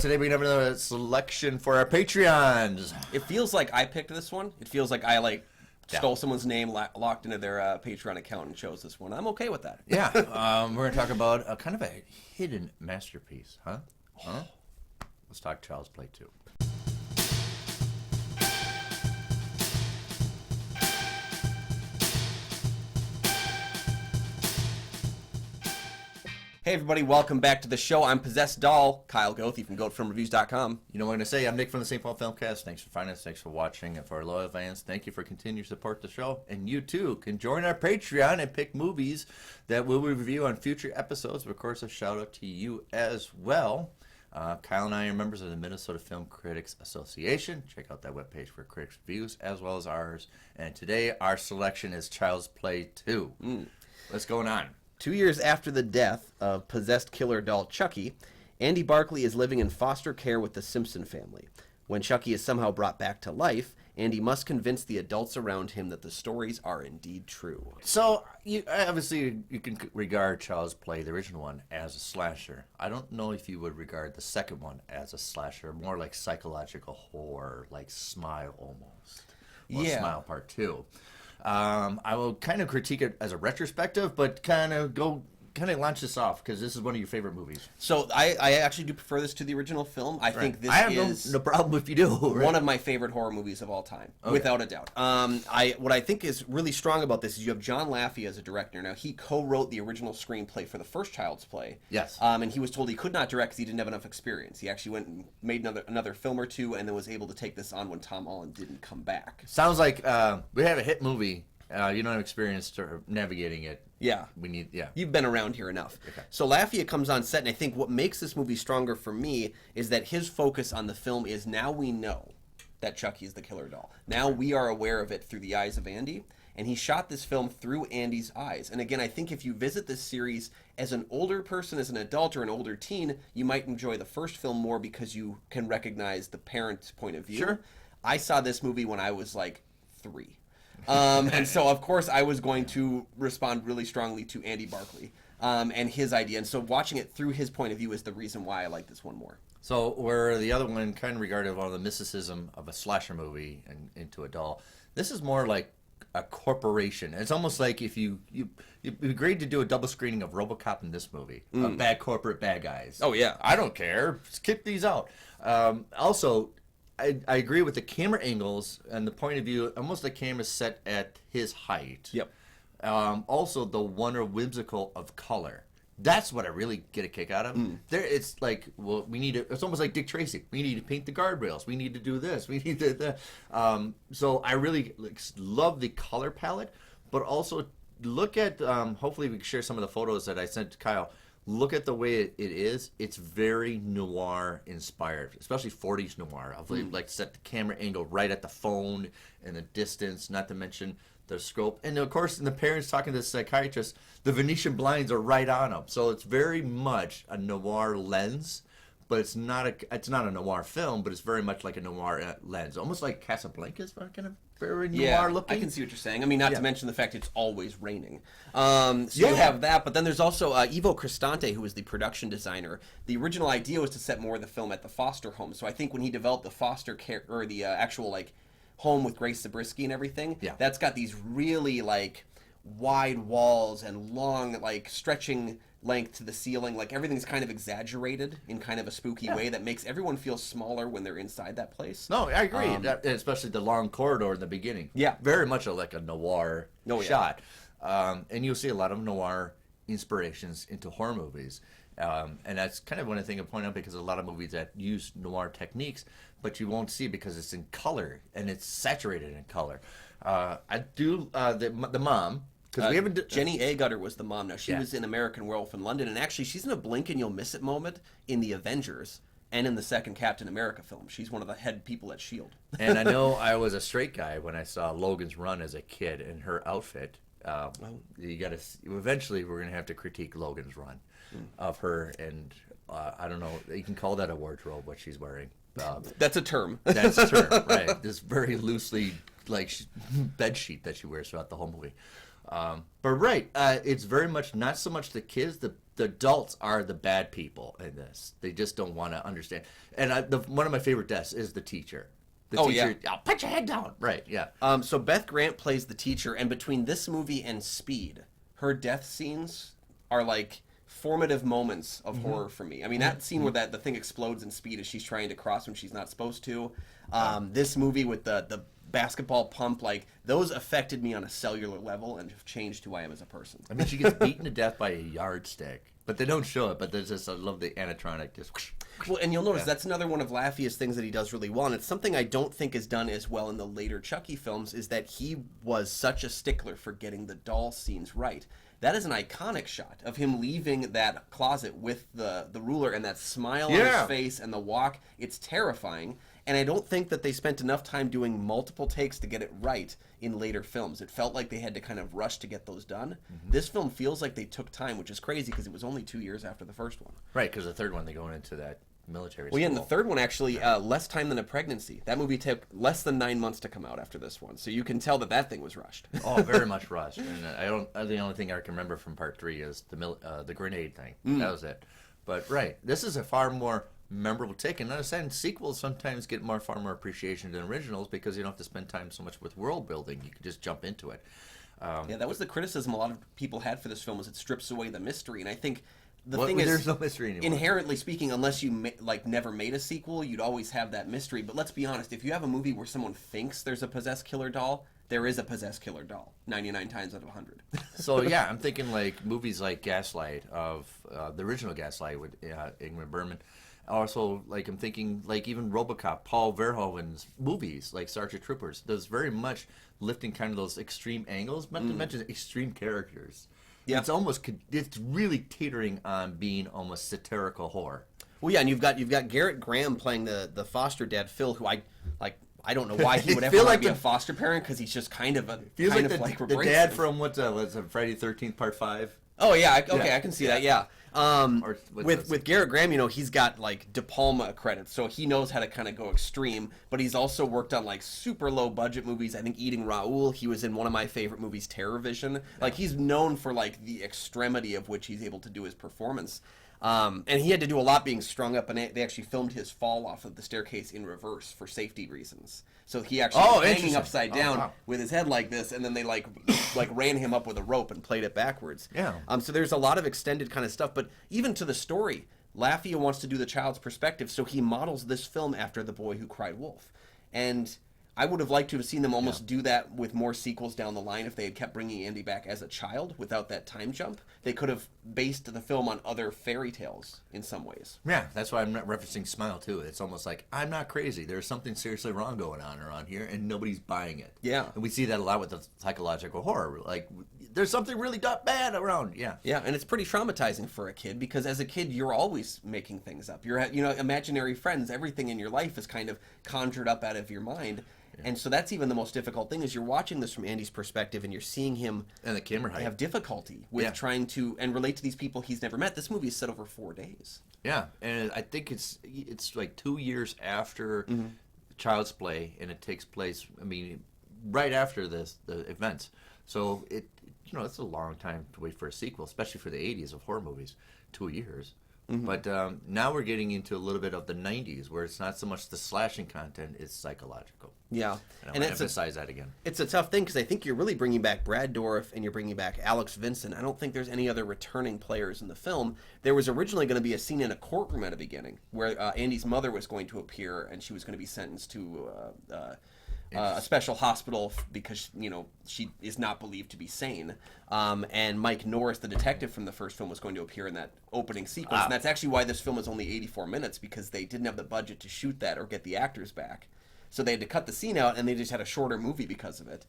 Today we have another selection for our Patreons. It feels like I picked this one. It feels like I stole someone's name, locked into their Patreon account, and chose this one. I'm okay with that. Yeah, we're going to talk about a kind of a hidden masterpiece, huh? Let's talk Child's Play 2. Hey everybody, welcome back to the show. I'm Possessed Doll, Kyle Goethe from GoatFilmReviews.com. You know what I'm going to say? I'm Nick from the St. Paul Filmcast. Thanks for finding us. Thanks for watching. And for our loyal fans, thank you for continuing to support the show. And you too can join our Patreon and pick movies that we'll review on future episodes. But of course, a shout out to you as well. Kyle and I are members of the Minnesota Film Critics Association. Check out that webpage for critics' reviews as well as ours. And today our selection is Child's Play 2. What's going on? 2 years after the death of possessed killer doll Chucky, Andy Barkley is living in foster care with the Simpson family. When Chucky is somehow brought back to life, Andy must convince the adults around him that the stories are indeed true. So, obviously, you can regard Child's Play, the original one, as a slasher. I don't know if you would regard the second one as a slasher, more like psychological horror, like Smile almost. Well, yeah. Smile Part 2. I will kind of critique it as a retrospective, but kind of launch this off because this is one of your favorite movies. So I actually do prefer this to the original film. I think this is no problem if you do. Right? One of my favorite horror movies of all time, without a doubt. What I think is really strong about this is you have John Laffey as a director. Now, he co-wrote the original screenplay for the first Child's Play. Yes. And he was told he could not direct because he didn't have enough experience. He actually went and made another film or two and then was able to take this on when Tom Holland didn't come back. Sounds like we have a hit movie. You don't have experience to navigating it. Yeah. You've been around here enough. Okay. So Laffey comes on set, and I think what makes this movie stronger for me is that his focus on the film is now we know that Chucky is the killer doll. Now we are aware of it through the eyes of Andy, and he shot this film through Andy's eyes. And again, I think if you visit this series as an older person, as an adult or an older teen, you might enjoy the first film more because you can recognize the parent's point of view. Sure. I saw this movie when I was like 3. And so, of course, I was going to respond really strongly to Andy Barkley and his idea. And so watching it through his point of view is the reason why I like this one more. So where the other one kind of regarded one of the mysticism of a slasher movie and into a doll, this is more like a corporation. It's almost like if you agreed to do a double screening of RoboCop in this movie, of bad corporate bad guys. Oh, yeah. I don't care. Just kick these out. Also, I agree with the camera angles and the point of view, almost the camera set at his height. Yep. Also, the wonder whimsical of color. That's what I really get a kick out of. It's like, well, it's almost like Dick Tracy. We need to paint the guardrails. We need to do this. We need to that. So I really love the color palette, but also look at, hopefully we can share some of the photos that I sent to Kyle. Look at the way it is. It's very noir inspired, especially 40s noir. I've like set the camera angle right at the phone and the distance, not to mention the scope. And of course, in the parents talking to the psychiatrist, the Venetian blinds are right on them. So it's very much a noir lens, but it's not a noir film, but it's very much like a noir lens, almost like Casablanca is kind of very noir looking. I can see what you're saying. I mean, not to mention the fact it's always raining. You have that, but then there's also Ivo Cristante, who was the production designer. The original idea was to set more of the film at the foster home. So I think when he developed the foster care, or the actual home with Grace Zabriskie and everything, that's got these really wide walls and long stretching length to the ceiling. Everything's kind of exaggerated in kind of a spooky way that makes everyone feel smaller when they're inside that place. No, I agree. Especially the long corridor in the beginning. Yeah. Very much like a noir shot. And you'll see a lot of noir inspirations into horror movies. And that's kind of one thing I point out because a lot of movies that use noir techniques, but you won't see it because it's in color and it's saturated in color. I do the mom. Because we haven't. Jenny Agutter was the mom. Now she was in American Werewolf in London, and actually she's in a blink and you'll miss it moment in the Avengers and in the second Captain America film. She's one of the head people at S.H.I.E.L.D. And I know I was a straight guy when I saw Logan's Run as a kid, and her outfit. You got to. Eventually, we're gonna have to critique Logan's Run of her, and I don't know. You can call that a wardrobe what she's wearing. That's a term. That's a term, right? This very loosely bed sheet that she wears throughout the whole movie. But right, it's very much not so much the kids. The the adults are the bad people in this. They just don't want to understand. And one of my favorite deaths is the teacher. The teacher, yeah. "Oh, put your head down." Right, yeah. So Beth Grant plays the teacher, and between this movie and Speed, her death scenes are like formative moments of horror for me. I mean, that scene where the thing explodes in Speed as she's trying to cross when she's not supposed to. This movie with the basketball pump, like, those affected me on a cellular level and have changed who I am as a person. I mean, she gets beaten to death by a yardstick. But they don't show it, but there's just, I love the animatronic just whoosh, whoosh. Well, and you'll notice that's another one of Laffy's things that he does really well, and it's something I don't think is done as well in the later Chucky films, is that he was such a stickler for getting the doll scenes right. That is an iconic shot of him leaving that closet with the ruler and that smile on his face and the walk. It's terrifying, and I don't think that they spent enough time doing multiple takes to get it right in later films. It felt like they had to kind of rush to get those done. This film feels like they took time, which is crazy because it was only 2 years after the first one. Right, because the third one, they go into that military school. Well, yeah, and the third one actually, less time than a pregnancy. That movie took less than 9 months to come out after this one, so you can tell that thing was rushed. Oh, very much rushed. And the only thing I can remember from part 3 is the grenade thing. That was it. But right, this is a far more memorable take. And understand, sequels sometimes get far more appreciation than originals because you don't have to spend time so much with world building. You can just jump into it. Yeah, that was the criticism a lot of people had for this film, was it strips away the mystery. And I think the thing there's is, no mystery anymore. Inherently speaking, unless you never made a sequel, you'd always have that mystery. But let's be honest, if you have a movie where someone thinks there's a possessed killer doll, there is a possessed killer doll 99 times out of 100. So yeah, I'm thinking like movies like Gaslight, of the original Gaslight with Ingmar Bergman. Also, like, I'm thinking like even RoboCop, Paul Verhoeven's movies like Starship Troopers does very much lifting kind of those extreme angles, not to mention extreme characters. Yeah, it's really teetering on being almost satirical horror. Well, yeah, and you've got Garrett Graham playing the foster dad Phil, who I don't know why he would ever want to be a foster parent, because he's just kind of a feels kind like of the dad from what's Friday the 13th Part 5. Oh yeah, I can see that. Yeah. With Garrett Graham, he's got like De Palma credits, so he knows how to kind of go extreme. But he's also worked on like super low budget movies. I think Eating Raoul, he was in one of my favorite movies, Terror Vision. Yeah. Like, he's known for like the extremity of which he's able to do his performance. And he had to do a lot being strung up, and they actually filmed his fall off of the staircase in reverse for safety reasons. So he actually was hanging upside down with his head like this, and then they like ran him up with a rope and played it backwards. Yeah. So there's a lot of extended kind of stuff, but even to the story, Lafayette wants to do the child's perspective, so he models this film after The Boy Who Cried Wolf. And I would have liked to have seen them almost do that with more sequels down the line if they had kept bringing Andy back as a child without that time jump. They could have based the film on other fairy tales in some ways. Yeah, that's why I'm not referencing Smile, too. It's almost like, I'm not crazy. There's something seriously wrong going on around here, and nobody's buying it. Yeah. And we see that a lot with the psychological horror. Like, there's something really bad around. Yeah. Yeah, and it's pretty traumatizing for a kid, because as a kid, you're always making things up. You're, imaginary friends. Everything in your life is kind of conjured up out of your mind. And so that's even the most difficult thing, is you're watching this from Andy's perspective, and you're seeing him and the camera height have difficulty with trying to and relate to these people he's never met. This movie is set over 4 days. Yeah, and I think it's like 2 years after Child's Play, and it takes place, I mean, right after the events. So it's a long time to wait for a sequel, especially for the 80s of horror movies. 2 years. But now we're getting into a little bit of the 90s, where it's not so much the slashing content, it's psychological. Yeah. And I want to emphasize that again. It's a tough thing, because I think you're really bringing back Brad Dourif and you're bringing back Alex Vincent. I don't think there's any other returning players in the film. There was originally going to be a scene in a courtroom at the beginning where Andy's mother was going to appear, and she was going to be sentenced to a special hospital because she is not believed to be sane. And Mike Norris, the detective from the first film, was going to appear in that opening sequence. And that's actually why this film is only 84 minutes, because they didn't have the budget to shoot that or get the actors back. So they had to cut the scene out, and they just had a shorter movie because of it.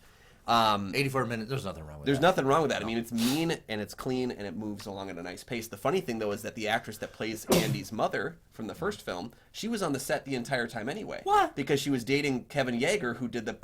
84 minutes, there's nothing wrong with that. There's nothing wrong with that. I mean, it's mean, and it's clean, and it moves along at a nice pace. The funny thing, though, is that the actress that plays Andy's mother from the first film, she was on the set the entire time anyway. What? Because she was dating Kevin Yeager, who did the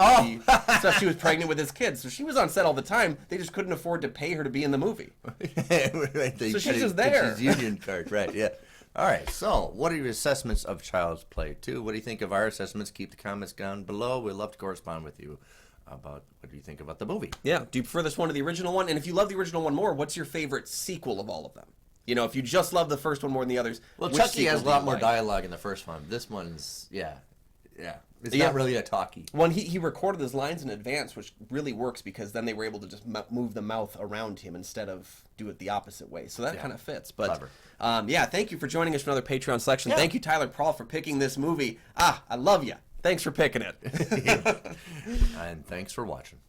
stuff. She was pregnant with his kids. So she was on set all the time. They just couldn't afford to pay her to be in the movie. So she's just there. She's union card, right, yeah. All right, so what are your assessments of Child's Play 2? What do you think of our assessments? Keep the comments down below. We'd love to correspond with you about what do you think about the movie. Yeah, do you prefer this one to the original one? And if you love the original one more, what's your favorite sequel of all of them? You know, if you just love the first one more than the others, Well, which Chucky has a sequel do lot you more like? dialogue in the first one. This one's, yeah. It's Yeah. not really a talkie. Well, he recorded his lines in advance, which really works because then they were able to just move the mouth around him instead of do it the opposite way. So that kind of fits. But yeah, thank you for joining us for another Patreon selection. Thank you, Tyler Prawl, for picking this movie. I love you. Thanks for picking it. And thanks for watching.